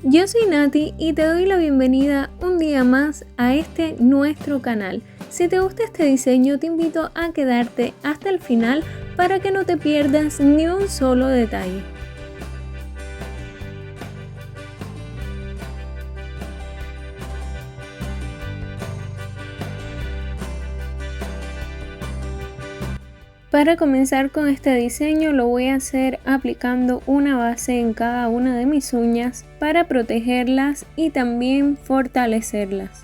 Yo soy Nati y te doy la bienvenida un día más a este nuestro canal. Si te gusta este diseño, te invito a quedarte hasta el final para que no te pierdas ni un solo detalle. Para comenzar con este diseño lo voy a hacer aplicando una base en cada una de mis uñas para protegerlas y también fortalecerlas.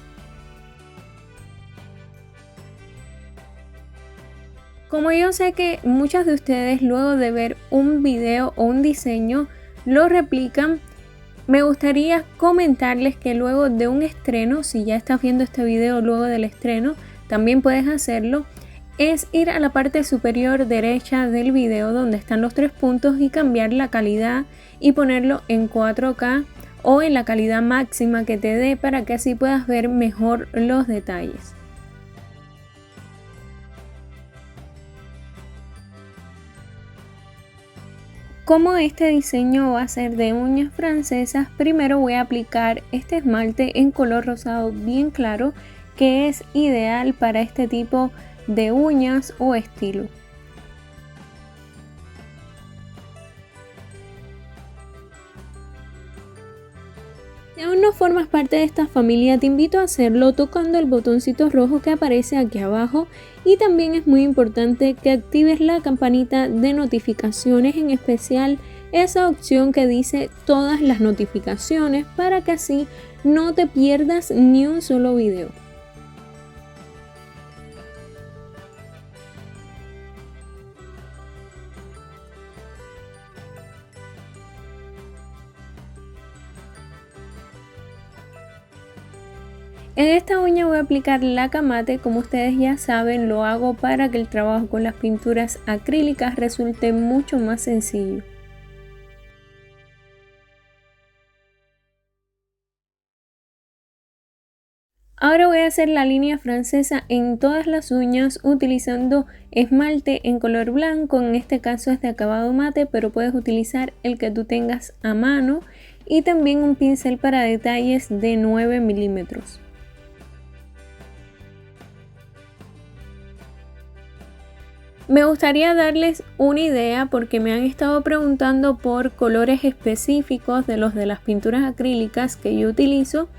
Como yo sé que muchos de ustedes luego de ver un video o un diseño lo replican, me gustaría comentarles que luego de un estreno, si ya estás viendo este video luego del estreno, también puedes hacerlo. Es ir a la parte superior derecha del video donde están los 3 puntos y cambiar la calidad y ponerlo en 4K o en la calidad máxima que te dé para que así puedas ver mejor los detalles. Como este diseño va a ser de uñas francesas, primero voy a aplicar este esmalte en color rosado bien claro que es ideal para este tipo de uñas o estilo. Si aún no formas parte de esta familia, te invito a hacerlo tocando el botoncito rojo que aparece aquí abajo, y también es muy importante que actives la campanita de notificaciones, en especial esa opción que dice todas las notificaciones, para que así no te pierdas ni un solo video. En esta uña voy a aplicar laca mate. Como ustedes ya saben, lo hago para que el trabajo con las pinturas acrílicas resulte mucho más sencillo. Ahora voy a hacer la línea francesa en todas las uñas utilizando esmalte en color blanco. En este caso es de acabado mate, pero puedes utilizar el que tú tengas a mano, y también un pincel para detalles de 9 milímetros. Me gustaría darles una idea porque me han estado preguntando por colores específicos de los de las pinturas acrílicas que yo utilizo,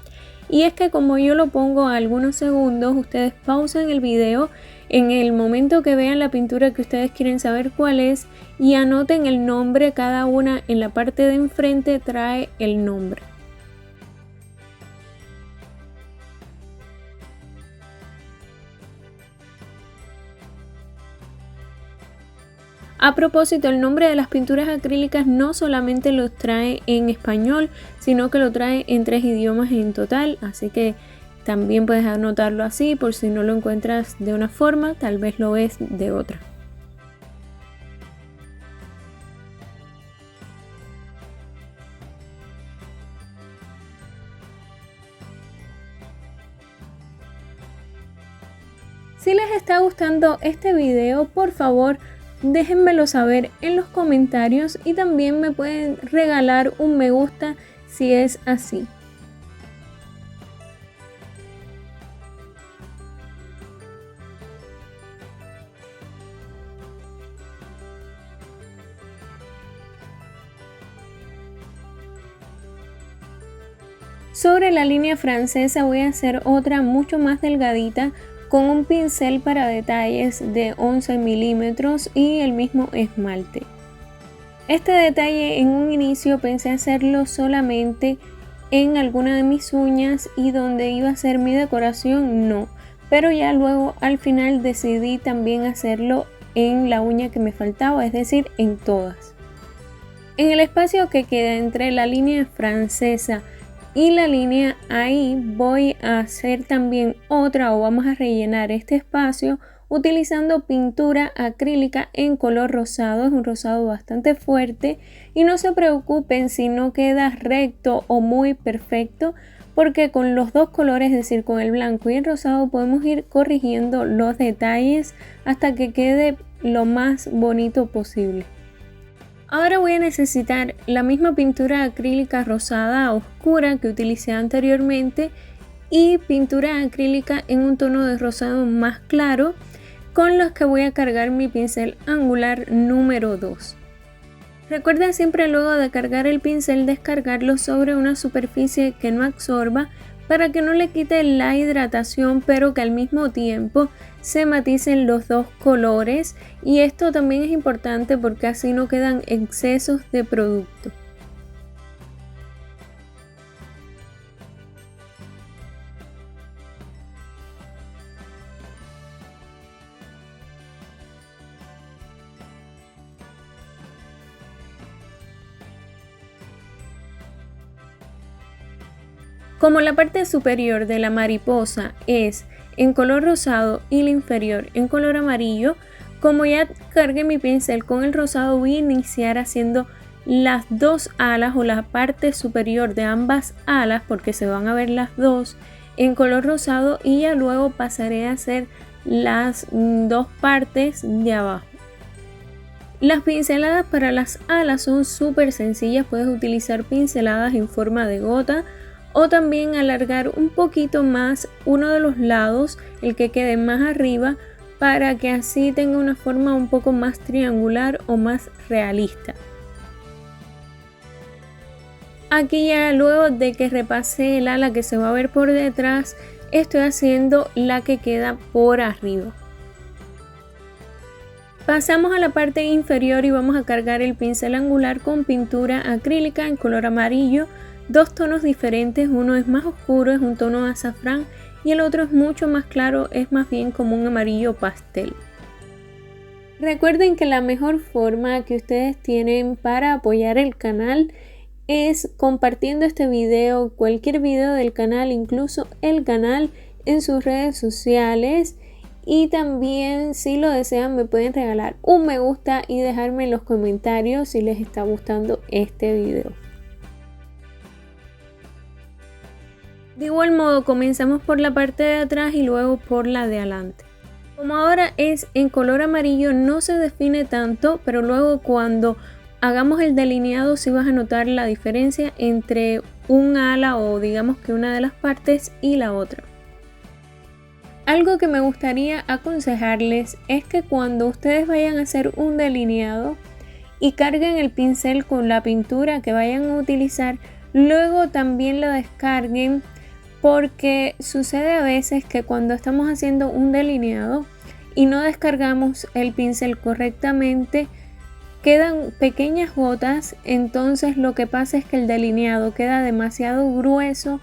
y es que como yo lo pongo a algunos segundos, ustedes pausan el video en el momento que vean la pintura que ustedes quieren saber cuál es y anoten el nombre. Cada una en la parte de enfrente trae el nombre. A propósito, el nombre de las pinturas acrílicas no solamente los trae en español, sino que lo trae en 3 idiomas en total, así que también puedes anotarlo así por si no lo encuentras de una forma, tal vez lo ves de otra. Si les está gustando este video, por favor déjenmelo saber en los comentarios, y también me pueden regalar un me gusta si es así. Sobre la línea francesa voy a hacer otra mucho más delgadita con un pincel para detalles de 11 milímetros y el mismo esmalte. Este detalle en un inicio pensé hacerlo solamente en alguna de mis uñas y donde iba a hacer mi decoración no, pero ya luego al final decidí también hacerlo en la uña que me faltaba, es decir, en todas. En el espacio que queda entre la línea francesa y la línea, ahí voy a hacer también otra, o vamos a rellenar este espacio utilizando pintura acrílica en color rosado. Es un rosado bastante fuerte y no se preocupen si no queda recto o muy perfecto, porque con los dos colores, es decir, con el blanco y el rosado, podemos ir corrigiendo los detalles hasta que quede lo más bonito posible. Ahora voy a necesitar la misma pintura acrílica rosada oscura que utilicé anteriormente y pintura acrílica en un tono de rosado más claro, con los que voy a cargar mi pincel angular número 2. Recuerda siempre luego de cargar el pincel descargarlo sobre una superficie que no absorba para que no le quite la hidratación, pero que al mismo tiempo se maticen los dos colores, y esto también es importante porque así no quedan excesos de producto. Como la parte superior de la mariposa es en color rosado y la inferior en color amarillo, como ya cargué mi pincel con el rosado, voy a iniciar haciendo las dos alas o la parte superior de ambas alas, porque se van a ver las dos en color rosado, y ya luego pasaré a hacer las dos partes de abajo. Las pinceladas para las alas son súper sencillas, puedes utilizar pinceladas en forma de gota o también alargar un poquito más uno de los lados, el que quede más arriba, para que así tenga una forma un poco más triangular o más realista. Aquí ya luego de que repase el ala que se va a ver por detrás, estoy haciendo la que queda por arriba. Pasamos a la parte inferior y vamos a cargar el pincel angular con pintura acrílica en color amarillo, dos tonos diferentes, uno es más oscuro, es un tono azafrán, y el otro es mucho más claro, es más bien como un amarillo pastel. Recuerden que la mejor forma que ustedes tienen para apoyar el canal es compartiendo este video, cualquier video del canal, incluso el canal, en sus redes sociales. Y también, si lo desean, me pueden regalar un me gusta y dejarme en los comentarios si les está gustando este video. De igual modo, comenzamos por la parte de atrás y luego por la de adelante. Como ahora es en color amarillo, no se define tanto, pero luego cuando hagamos el delineado sí vas a notar la diferencia entre un ala, o digamos que una de las partes, y la otra. Algo que me gustaría aconsejarles es que cuando ustedes vayan a hacer un delineado y carguen el pincel con la pintura que vayan a utilizar, luego también la descarguen, porque sucede a veces que cuando estamos haciendo un delineado y no descargamos el pincel correctamente, quedan pequeñas gotas, entonces lo que pasa es que el delineado queda demasiado grueso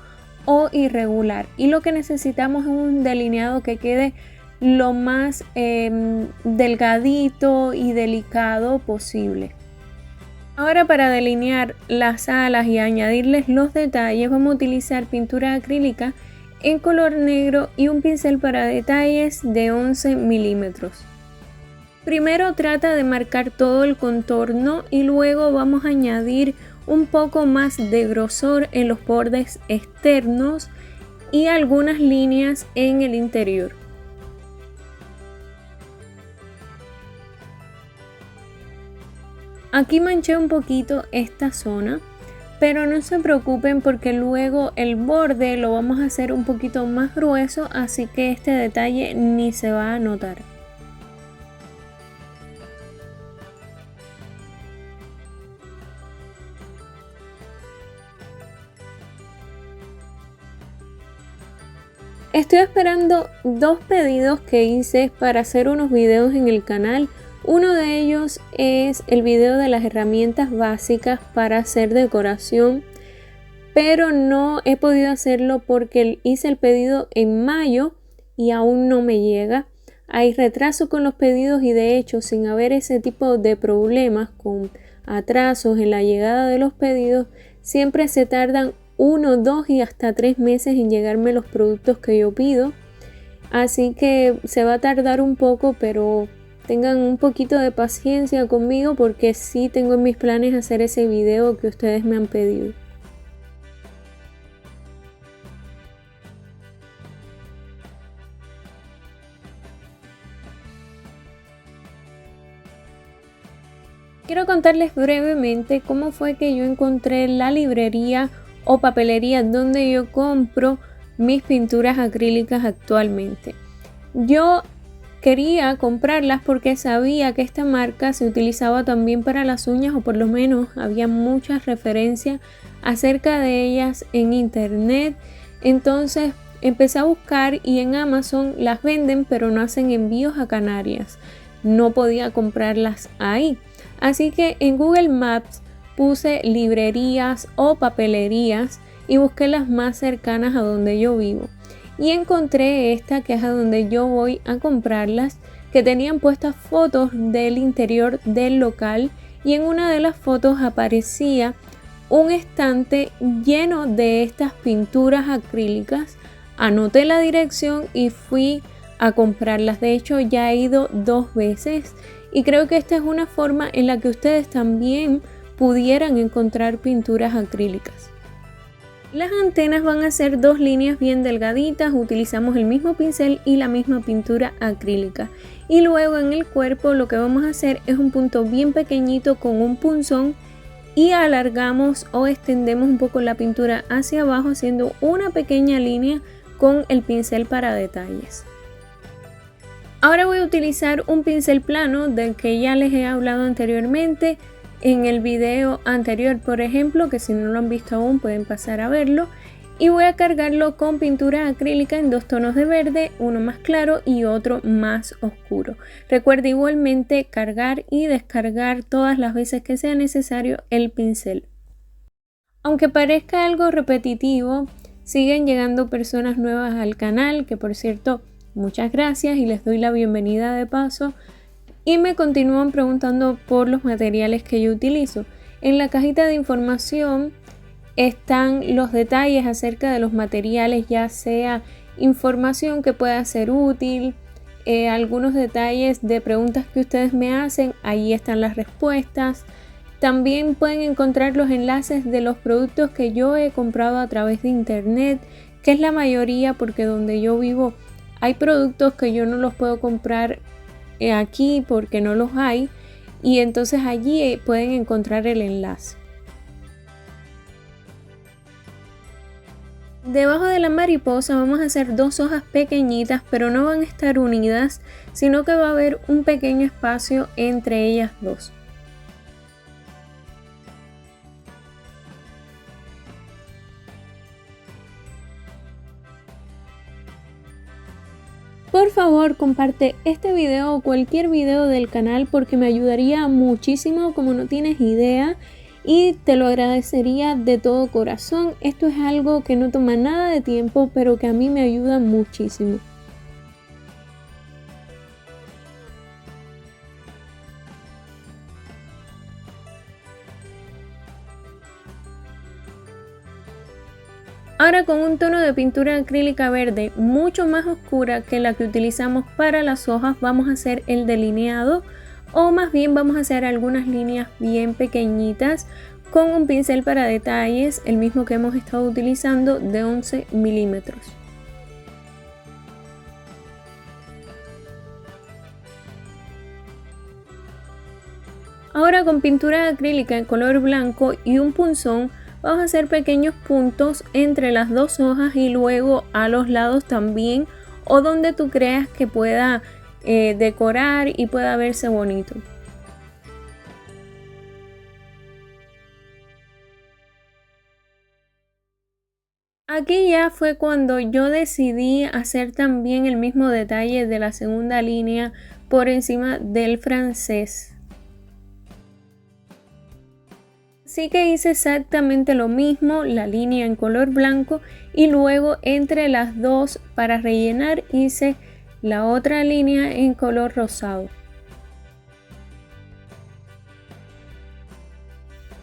o irregular, y lo que necesitamos es un delineado que quede lo más delgadito y delicado posible. Ahora, para delinear las alas y añadirles los detalles, vamos a utilizar pintura acrílica en color negro y un pincel para detalles de 11 milímetros. Primero trata de marcar todo el contorno y luego vamos a añadir un poco más de grosor en los bordes externos y algunas líneas en el interior. Aquí manché un poquito esta zona, pero no se preocupen porque luego el borde lo vamos a hacer un poquito más grueso, así que este detalle ni se va a notar. Estoy esperando dos pedidos que hice para hacer unos videos en el canal. Uno de ellos es el video de las herramientas básicas para hacer decoración, pero no he podido hacerlo porque hice el pedido en mayo y aún no me llega. Hay retraso con los pedidos y, de hecho, sin haber ese tipo de problemas con atrasos en la llegada de los pedidos, siempre se tardan 1, 2 y hasta 3 meses en llegarme los productos que yo pido. Así que se va a tardar un poco, pero tengan un poquito de paciencia conmigo porque sí tengo en mis planes hacer ese video que ustedes me han pedido. Quiero contarles brevemente cómo fue que yo encontré la librería o papelería donde yo compro mis pinturas acrílicas actualmente. Yo quería comprarlas porque sabía que esta marca se utilizaba también para las uñas, o por lo menos había muchas referencias acerca de ellas en internet. Entonces empecé a buscar y en Amazon las venden, pero no hacen envíos a Canarias. No podía comprarlas ahí. Así que en Google Maps puse librerías o papelerías y busqué las más cercanas a donde yo vivo. Y encontré esta, que es a donde yo voy a comprarlas, que tenían puestas fotos del interior del local, y en una de las fotos aparecía un estante lleno de estas pinturas acrílicas. Anoté la dirección y fui a comprarlas. De hecho, ya he ido 2 veces y creo que esta es una forma en la que ustedes también pudieran encontrar pinturas acrílicas. Las antenas van a ser 2 líneas bien delgaditas, utilizamos el mismo pincel y la misma pintura acrílica. Y luego en el cuerpo lo que vamos a hacer es un punto bien pequeñito con un punzón y alargamos o extendemos un poco la pintura hacia abajo haciendo una pequeña línea con el pincel para detalles. Ahora voy a utilizar un pincel plano del que ya les he hablado anteriormente en el video anterior, por ejemplo, que si no lo han visto aún pueden pasar a verlo, y voy a cargarlo con pintura acrílica en 2 tonos de verde, uno más claro y otro más oscuro. Recuerda igualmente cargar y descargar todas las veces que sea necesario el pincel. Aunque parezca algo repetitivo, siguen llegando personas nuevas al canal, que por cierto, muchas gracias y les doy la bienvenida de paso. Y me continúan preguntando por los materiales que yo utilizo. En la cajita de información están los detalles acerca de los materiales, ya sea información que pueda ser útil, algunos detalles de preguntas que ustedes me hacen, ahí están las respuestas. También pueden encontrar los enlaces de los productos que yo he comprado a través de internet, que es la mayoría porque donde yo vivo hay productos que yo no los puedo comprar aquí porque no los hay, y entonces allí pueden encontrar el enlace. Debajo de la mariposa vamos a hacer 2 hojas pequeñitas, pero no van a estar unidas, sino que va a haber un pequeño espacio entre ellas dos. Por favor, comparte este video o cualquier video del canal porque me ayudaría muchísimo, como no tienes idea, y te lo agradecería de todo corazón. Esto es algo que no toma nada de tiempo, pero que a mí me ayuda muchísimo. Ahora con un tono de pintura acrílica verde mucho más oscura que la que utilizamos para las hojas vamos a hacer el delineado, o más bien vamos a hacer algunas líneas bien pequeñitas con un pincel para detalles, el mismo que hemos estado utilizando, de 11 milímetros. Ahora con pintura acrílica en color blanco y un punzón vamos a hacer pequeños puntos entre las 2 hojas y luego a los lados también, o donde tú creas que pueda decorar y pueda verse bonito. Aquí ya fue cuando yo decidí hacer también el mismo detalle de la segunda línea por encima del francés. Así que hice exactamente lo mismo, la línea en color blanco, y luego entre las dos para rellenar hice la otra línea en color rosado.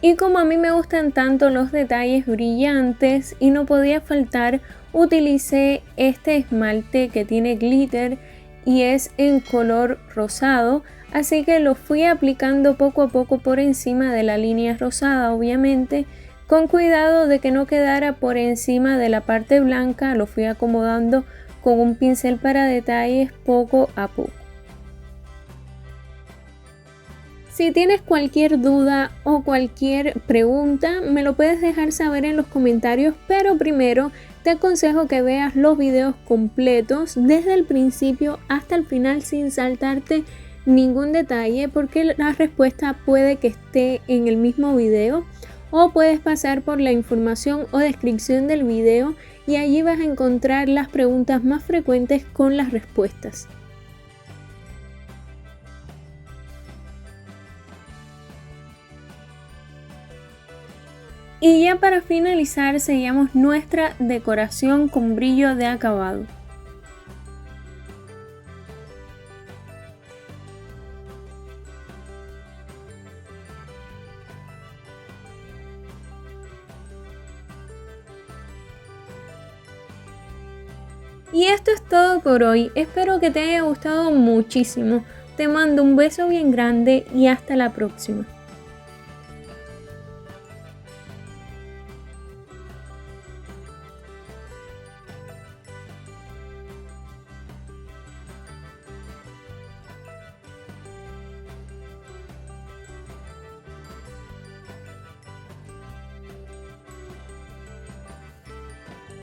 Y como a mí me gustan tanto los detalles brillantes y no podía faltar, utilicé este esmalte que tiene glitter y es en color rosado, así que lo fui aplicando poco a poco por encima de la línea rosada, obviamente con cuidado de que no quedara por encima de la parte blanca. Lo fui acomodando con un pincel para detalles poco a poco. Si tienes cualquier duda o cualquier pregunta, me lo puedes dejar saber en los comentarios, pero primero te aconsejo que veas los videos completos desde el principio hasta el final sin saltarte ningún detalle, porque la respuesta puede que esté en el mismo video o puedes pasar por la información o descripción del video y allí vas a encontrar las preguntas más frecuentes con las respuestas. Y ya para finalizar sellamos nuestra decoración con brillo de acabado. Y esto es todo por hoy, espero que te haya gustado muchísimo. Te mando un beso bien grande y hasta la próxima.